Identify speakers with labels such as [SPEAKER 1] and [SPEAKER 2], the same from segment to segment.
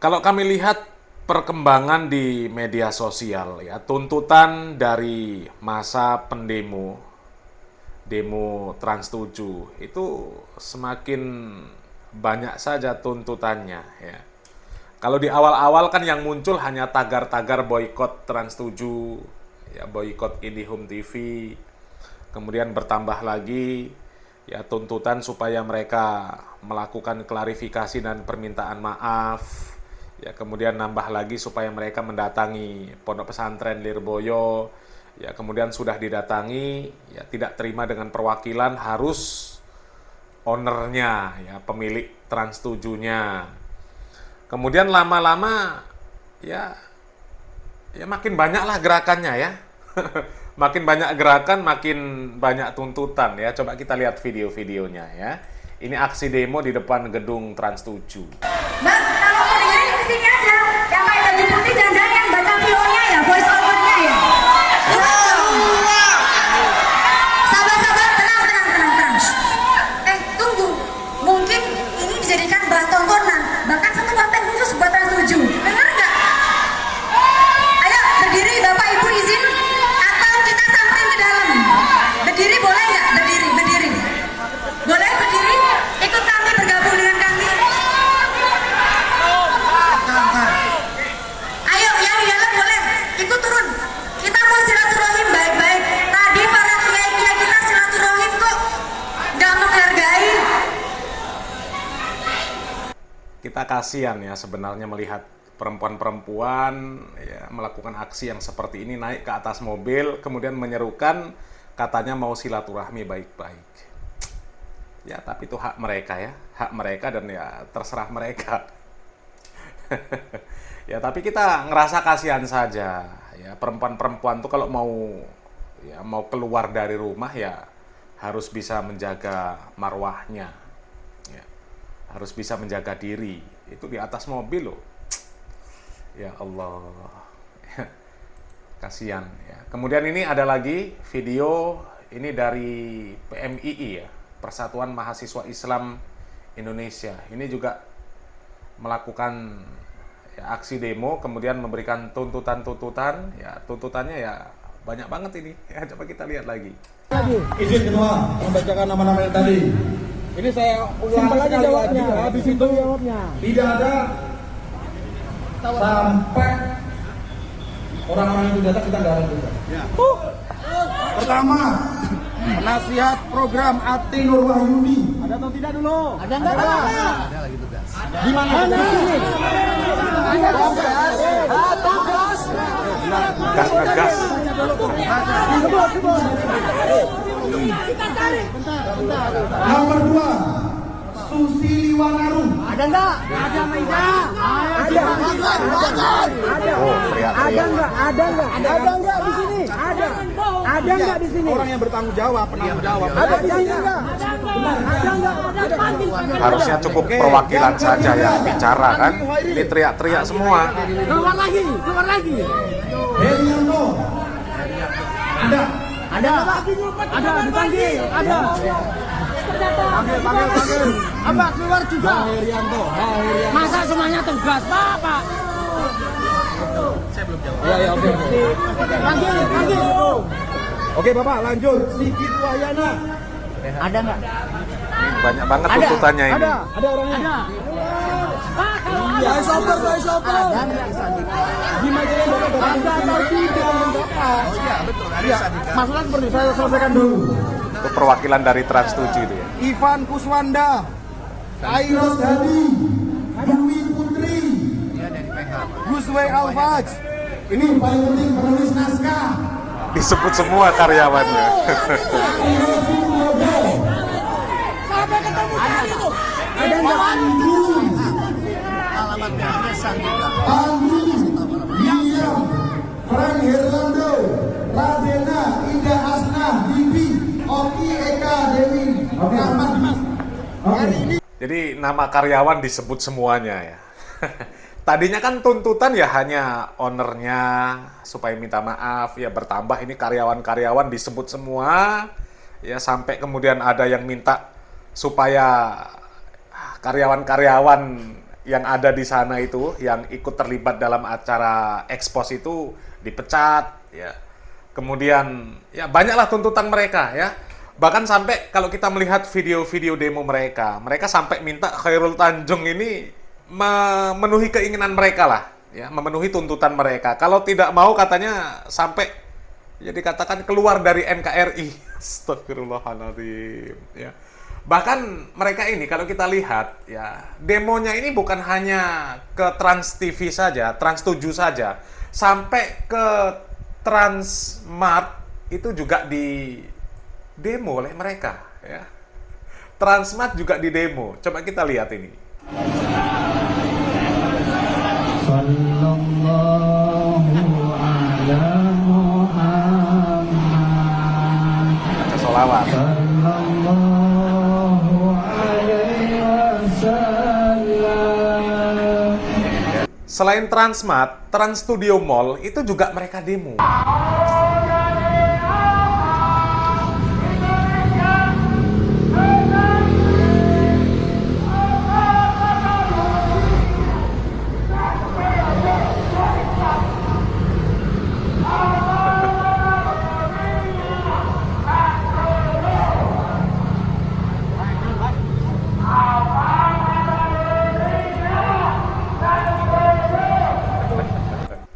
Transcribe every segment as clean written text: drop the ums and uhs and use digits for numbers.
[SPEAKER 1] Kalau kami lihat perkembangan di media sosial ya, tuntutan dari masa demo Trans 7 itu semakin banyak saja tuntutannya ya. Kalau di awal-awal kan yang muncul hanya tagar-tagar boykot Trans 7, ya boykot IndiHome TV. Kemudian bertambah lagi ya tuntutan supaya mereka melakukan klarifikasi dan permintaan maaf. Ya kemudian nambah lagi supaya mereka mendatangi Pondok Pesantren Lirboyo. Ya kemudian sudah didatangi, ya tidak terima dengan perwakilan harus ownernya, ya pemilik Trans 7-nya. Kemudian lama-lama ya makin banyaklah gerakannya ya. Makin banyak gerakan, makin banyak tuntutan ya. Coba kita lihat video-videonya ya. Ini aksi demo di depan gedung Trans 7.
[SPEAKER 2] Bang, kalau mau dengerin di sini aja. Yang pakai baju putih jangan yang baca VO-nya ya, voice over-nya ya. Sabar-sabar, tenang. Tunggu. Mungkin ini dijadikan bahan tontonan, bahkan satu konten khusus buat Trans 7. Bener nggak? Ayo, berdiri Bapak Ibu izin atau kita samperin ke dalam? Berdiri boleh nggak? Berdiri. Boleh berdiri? Ikut kami, bergabung dengan kami. Ayo, yang di dalam boleh ikut turun. Kita mau silaturahim baik-baik. Tadi para kiai-kiai kita silaturahim kok nggak menghargai.
[SPEAKER 1] Kita kasihan ya sebenarnya melihat perempuan-perempuan ya, melakukan aksi yang seperti ini, naik ke atas mobil, kemudian menyerukan katanya mau silaturahmi baik-baik. Ya, tapi itu hak mereka ya, hak mereka dan ya terserah mereka. Ya, tapi kita ngerasa kasihan saja. Ya, perempuan-perempuan tuh kalau mau keluar dari rumah ya harus bisa menjaga marwahnya. Ya, harus bisa menjaga diri. Itu di atas mobil loh. Ya Allah. Kasihan ya. Kemudian ini ada lagi video ini dari PMII ya, Persatuan Mahasiswa Islam Indonesia. Ini juga melakukan ya, aksi demo, kemudian memberikan tuntutan-tuntutan. Ya, tuntutannya ya banyak banget ini. Ya, coba kita lihat lagi.
[SPEAKER 3] Izin kedua membacakan nama-nama yang tadi. Ini saya ulang
[SPEAKER 4] aja
[SPEAKER 3] sekali
[SPEAKER 4] jawabnya.
[SPEAKER 3] lagi. Habis itu
[SPEAKER 4] Jawabnya.
[SPEAKER 3] tidak ada sampai orang-orang yang datang kita nggak ada juga. Ya. Pertama, penasihat program Ati Nur Wahyuni. Ada atau tidak dulu?
[SPEAKER 4] Ada enggak?
[SPEAKER 3] Ada lagi tugas. Di mana?
[SPEAKER 4] Di sini.
[SPEAKER 1] Gas.
[SPEAKER 3] Nomor 2, Susili Wanarum.
[SPEAKER 4] Ada enggak? Ada Maida. Ada.
[SPEAKER 1] Oh, teriak-teriak.
[SPEAKER 4] Ada enggak di sini? Ada enggak di sini?
[SPEAKER 3] Orang yang bertanggung jawab, penanggung jawab.
[SPEAKER 4] Ada di sini enggak? Ada enggak?
[SPEAKER 1] Harusnya cukup perwakilan saja yang bicara kan. Ini teriak-teriak semua.
[SPEAKER 4] Keluar lagi.
[SPEAKER 3] Herianto. Ada.
[SPEAKER 4] Ada dipanggil. Ada.
[SPEAKER 3] Panggil.
[SPEAKER 4] Apa keluar juga?
[SPEAKER 3] Herianto.
[SPEAKER 4] Masa semuanya tugas, Pak?
[SPEAKER 3] Ya, oke.
[SPEAKER 4] Panggil.
[SPEAKER 3] Oke, Bapak, lanjut. Sigit Wahyana.
[SPEAKER 4] Ada enggak?
[SPEAKER 1] Banyak banget tuntutannya ini.
[SPEAKER 3] Ada orangnya.
[SPEAKER 4] Ada. Pak, kalau ada.
[SPEAKER 3] Ada enggak? Gimana caranya Bapak datang ke sini? Bapak. Oh iya, betul. Masalah seperti saya selesaikan dulu.
[SPEAKER 1] Itu perwakilan dari Trans 7 itu ya.
[SPEAKER 3] Ivan Kuswanda, Kairos Hadi, Dwi Putri, Guswe Alfaj. Ini paling penting penulis naskah.
[SPEAKER 1] Disebut semua karyawannya.
[SPEAKER 4] Sampai ketemu tadi tuh. Ada enggak?
[SPEAKER 3] Alamatnya Andi, William, Frank Herlando, Radena, Indah Asna, Bibi, Oki, Eka, Dewi, Rahmat.
[SPEAKER 1] Jadi nama karyawan disebut semuanya ya. Tadinya kan tuntutan ya hanya ownernya supaya minta maaf, ya bertambah ini karyawan-karyawan disebut semua, ya sampai kemudian ada yang minta supaya karyawan-karyawan yang ada di sana itu, yang ikut terlibat dalam acara ekspos itu dipecat, ya. Kemudian ya banyaklah tuntutan mereka, ya. Bahkan sampai kalau kita melihat video-video demo mereka sampai minta Chairul Tanjung ini memenuhi keinginan mereka lah, ya, memenuhi tuntutan mereka. Kalau tidak mau katanya sampai ya dikatakan keluar dari NKRI. Astagfirullahaladzim, ya. Bahkan mereka ini kalau kita lihat ya, demonya ini bukan hanya ke Trans TV saja, Trans 7 saja, sampai ke Transmart itu juga di demo oleh mereka, ya. Transmart juga di demo. Coba kita lihat ini.
[SPEAKER 3] Sallallahu ala Muhammad.
[SPEAKER 1] Baca sholawat.
[SPEAKER 3] Sallallahu alaihi wasallam.
[SPEAKER 1] Selain Transmart, Trans Studio Mall itu juga mereka demo.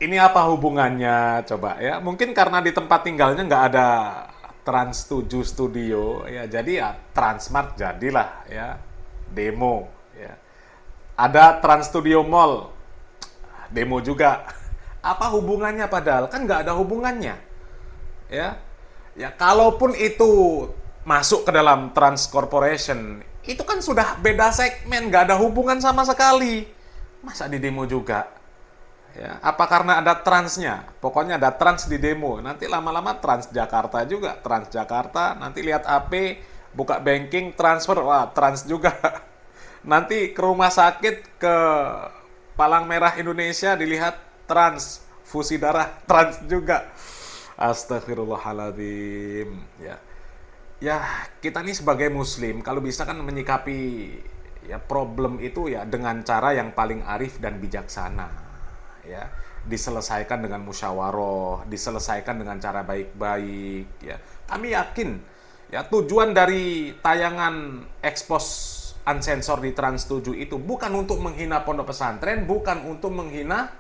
[SPEAKER 1] Ini apa hubungannya coba ya? Mungkin karena di tempat tinggalnya nggak ada Trans 7 Studio ya, jadi ya Transmart jadilah ya demo ya. Ada Trans Studio Mall demo juga. Apa hubungannya padahal kan nggak ada hubungannya ya. Ya kalaupun itu masuk ke dalam Trans Corporation itu kan sudah beda segmen, nggak ada hubungan sama sekali. Masa di demo juga? Ya, apa karena ada transnya? Pokoknya ada trans di demo. Nanti lama-lama Trans Jakarta juga, Transjakarta. Nanti lihat AP, buka banking, transfer, wah trans juga. Nanti ke rumah sakit, ke Palang Merah Indonesia dilihat trans, fusi darah, trans juga. Astagfirullahaladzim. Ya, ya kita nih sebagai Muslim, kalau bisa kan menyikapi ya problem itu ya dengan cara yang paling arif dan bijaksana. Ya, diselesaikan dengan musyawarah, diselesaikan dengan cara baik-baik ya. Kami yakin ya tujuan dari tayangan ekspos unsensor di Trans 7 itu bukan untuk menghina pondok pesantren, bukan untuk menghina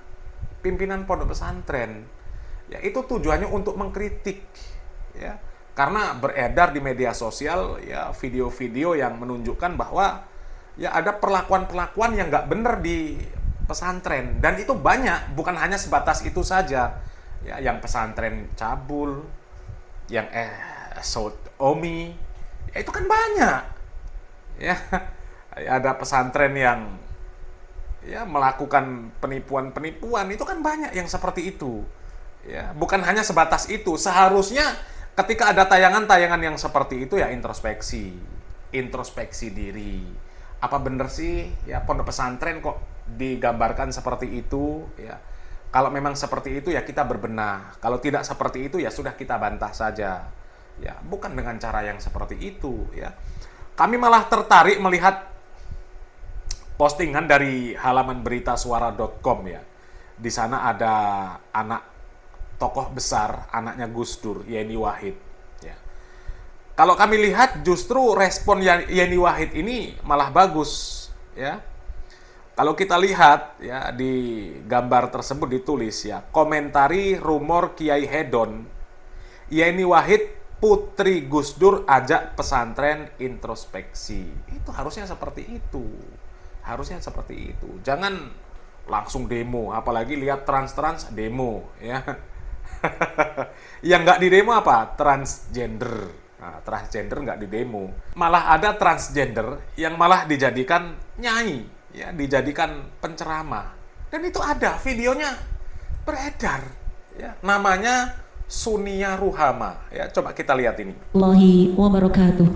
[SPEAKER 1] pimpinan pondok pesantren. Ya, itu tujuannya untuk mengkritik ya. Karena beredar di media sosial ya video-video yang menunjukkan bahwa ya ada perlakuan-perlakuan yang nggak benar di pesantren, dan itu banyak, bukan hanya sebatas itu saja ya, yang pesantren cabul, yang sotomi ya, itu kan banyak ya. Ada pesantren yang ya melakukan penipuan-penipuan, itu kan banyak yang seperti itu ya, bukan hanya sebatas itu. Seharusnya ketika ada tayangan-tayangan yang seperti itu ya introspeksi diri. Apa bener sih ya pondok pesantren kok digambarkan seperti itu ya? Kalau memang seperti itu ya kita berbenah. Kalau tidak seperti itu ya sudah kita bantah saja. Ya, bukan dengan cara yang seperti itu ya. Kami malah tertarik melihat postingan dari halaman beritasuara.com ya. Di sana ada anak tokoh besar, anaknya Gus Dur, Yeni Wahid. Ya. Kalau kami lihat justru respon Yeni Wahid ini malah bagus ya. Kalau kita lihat ya di gambar tersebut ditulis ya, komentari rumor Kiai Hedon, Yeni Wahid putri Gus Dur ajak pesantren introspeksi. Itu harusnya seperti itu. Harusnya seperti itu. Jangan langsung demo, apalagi lihat trans demo ya. Yang nggak di demo apa? Transgender. Nah, transgender nggak di demo. Malah ada transgender yang malah dijadikan nyai. Ya, dijadikan penceramah, dan itu ada videonya beredar ya, namanya Sunia Ruhama ya. Coba kita lihat ini.
[SPEAKER 5] Allahi wabarakatuh.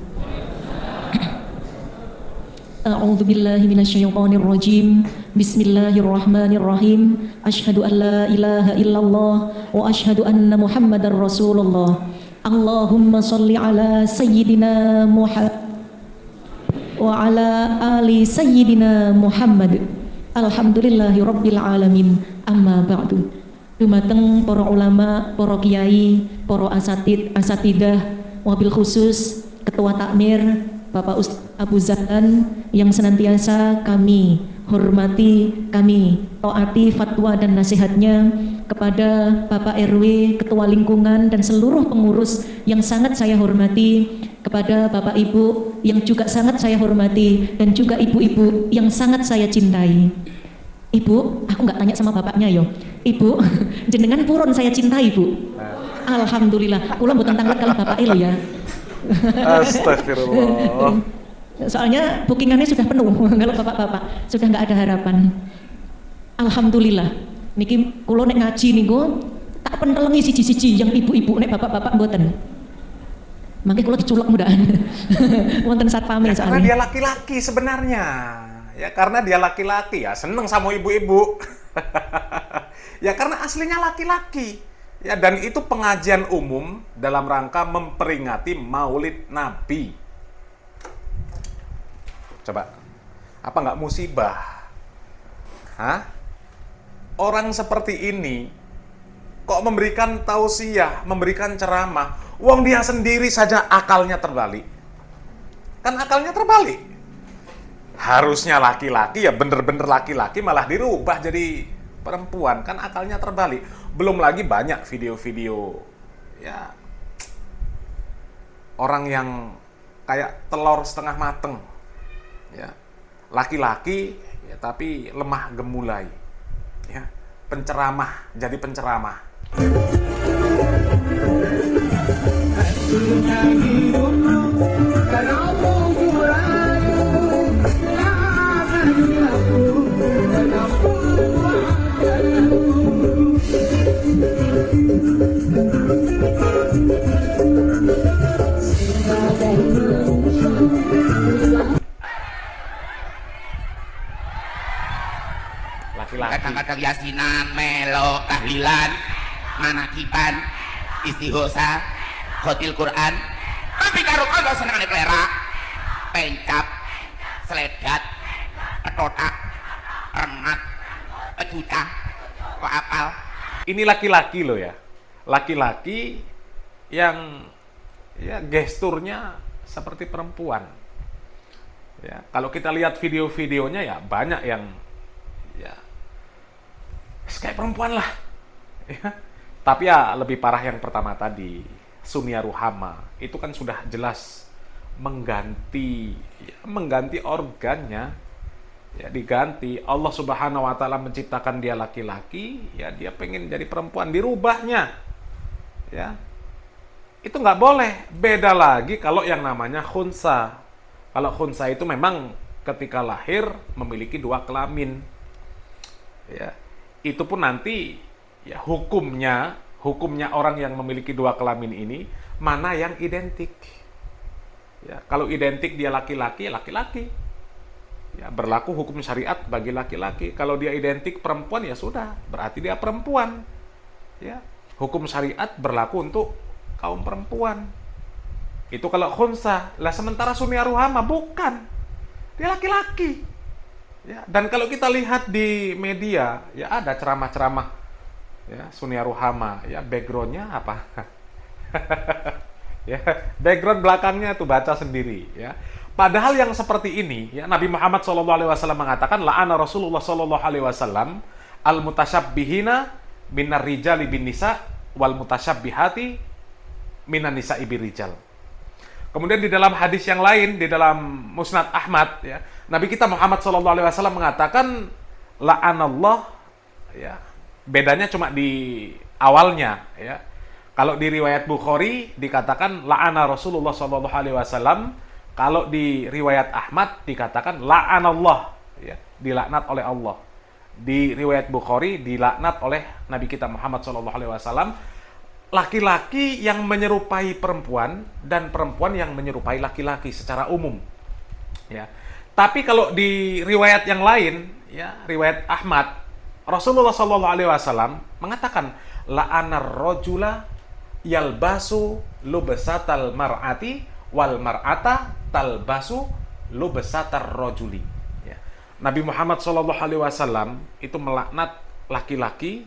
[SPEAKER 5] A'udzu billahi minasyaitonir rajim. Bismillahirrahmanirrahim. Asyhadu an la ilaha illallah wa asyhadu anna Muhammadar Rasulullah. Allahumma shalli ala sayyidina Muhammad wa ala ali sayyidina Muhammad. Alhamdulillahi Rabbil Alamin. Amma ba'du. Dumateng para ulama, para kiai, para asatidah, wabil khusus Ketua Takmir Bapak Ustaz Abu Zahlan yang senantiasa kami hormati, kami taati fatwa dan nasihatnya, kepada Bapak RW, Ketua Lingkungan dan seluruh pengurus yang sangat saya hormati, kepada Bapak Ibu yang juga sangat saya hormati, dan juga ibu-ibu yang sangat saya cintai. Ibu, aku nggak tanya sama bapaknya yo. Ibu, jenengan purun saya cintai, Bu. Alhamdulillah. Kula mboten tanglet kalau bapak lo ya.
[SPEAKER 1] Astagfirullah.
[SPEAKER 5] Soalnya bookingannya sudah penuh kalau bapak-bapak sudah nggak ada harapan. Alhamdulillah. Niki kula nek ngaji niku tak pentelengi siji-siji yang ibu-ibu nek bapak-bapak mboten. Mangke kula diculek mudahan. Wonten satpame
[SPEAKER 1] Ya, karena
[SPEAKER 5] soalnya.
[SPEAKER 1] dia laki-laki sebenarnya. Ya karena dia laki-laki ya seneng sama ibu-ibu. Ya karena aslinya laki-laki. Ya dan itu pengajian umum dalam rangka memperingati Maulid Nabi. Coba, apa nggak musibah? Hah? Orang seperti ini kok memberikan tausiah, memberikan ceramah, wong dia sendiri saja akalnya terbalik. Kan akalnya terbalik. Harusnya laki-laki ya bener-bener laki-laki malah dirubah jadi perempuan, kan akalnya terbalik. Belum lagi banyak video-video ya orang yang kayak telur setengah mateng. Ya, laki-laki ya, tapi lemah gemulai. Ya, penceramah, jadi penceramah. Laki-laki.
[SPEAKER 6] Kadang-kadang yasinan, melo, tahlilan, manakiban, istighosa, khotil Quran. Tapi karo kagak senengane klerak, pencap, seledat, petotak, rengat, pejuta, kok apal.
[SPEAKER 1] Ini laki-laki loh ya. Laki-laki yang ya gesturnya seperti perempuan. Ya, kalau kita lihat video-videonya ya banyak yang ya kayak perempuan lah. Ya. Tapi ya lebih parah yang pertama tadi, Sunia Ruhama. Itu kan sudah jelas mengganti organnya. Ya diganti. Allah Subhanahu wa taala menciptakan dia laki-laki, ya dia pengen jadi perempuan, dirubahnya. Ya. Itu nggak boleh. Beda lagi kalau yang namanya khunsa. Kalau khunsa itu memang ketika lahir memiliki dua kelamin. Ya. Itu pun nanti ya hukumnya orang yang memiliki dua kelamin ini mana yang identik. Ya, kalau identik dia laki-laki, ya laki-laki. Ya, berlaku hukum syariat bagi laki-laki. Kalau dia identik perempuan ya sudah, berarti dia perempuan. Ya, hukum syariat berlaku untuk kaum perempuan. Itu kalau khunsa. Lah sementara Sunia Ruhama bukan. Dia laki-laki. Ya, dan kalau kita lihat di media, ya ada ceramah-ceramah ya Sunia Ruhama, ya backgroundnya apa? Ya, background belakangnya tuh baca sendiri ya. Padahal yang seperti ini ya Nabi Muhammad SAW mengatakan la'ana Rasulullah SAW al-mutasyabbihina minar rijali bin nisa wal mutasyabbihati minan nisa'i bir rijal. Kemudian di dalam hadis yang lain, di dalam Musnad Ahmad, ya, Nabi kita Muhammad SAW mengatakan, la'anallah, ya, bedanya cuma di awalnya, ya. Kalau di riwayat Bukhari dikatakan la'ana Rasulullah SAW, kalau di riwayat Ahmad dikatakan la'anallah, ya, dilaknat oleh Allah. Di riwayat Bukhari dilaknat oleh Nabi kita Muhammad SAW. Laki-laki yang menyerupai perempuan dan perempuan yang menyerupai laki-laki secara umum. Ya. Tapi kalau di riwayat yang lain, ya, riwayat Ahmad, Rasulullah SAW mengatakan la'anar rojula yalbasu lubesatal mar'ati wal mar'ata talbasu lubesatar rojuli. Ya. Nabi Muhammad SAW itu melaknat laki-laki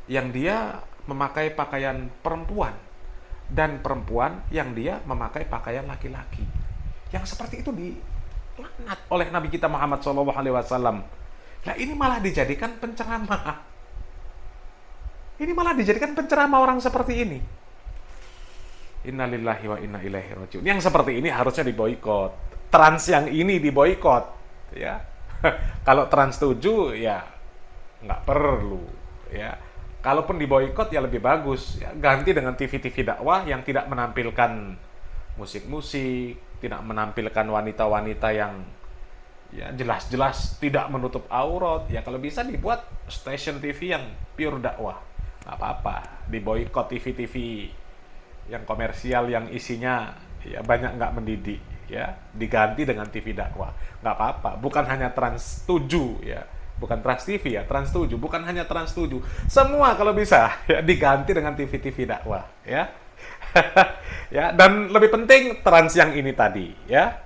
[SPEAKER 1] yang dia memakai pakaian perempuan dan perempuan yang dia memakai pakaian laki-laki. Yang seperti itu dilaknat oleh Nabi kita Muhammad SAW. Nah, ini malah dijadikan penceramah. Ini malah dijadikan penceramah orang seperti ini. Innalillahi wa inna ilaihi rajiun. Yang seperti ini harusnya diboikot. Trans yang ini diboikot, ya. Kalau Trans 7 ya nggak perlu, ya. Kalaupun diboikot ya lebih bagus, ya. Ganti dengan TV-TV dakwah yang tidak menampilkan musik-musik, tidak menampilkan wanita-wanita yang ya jelas-jelas tidak menutup aurat. Ya kalau bisa dibuat stasiun TV yang pure dakwah. Nggak apa-apa, diboikot TV-TV yang komersial yang isinya ya banyak nggak mendidik, ya diganti dengan TV dakwah. Nggak apa-apa, bukan hanya Trans 7 ya, bukan Trans TV ya, Trans 7, bukan hanya Trans 7, semua kalau bisa ya diganti dengan TV-TV dakwah, ya. Ya, dan lebih penting Trans yang ini tadi, ya.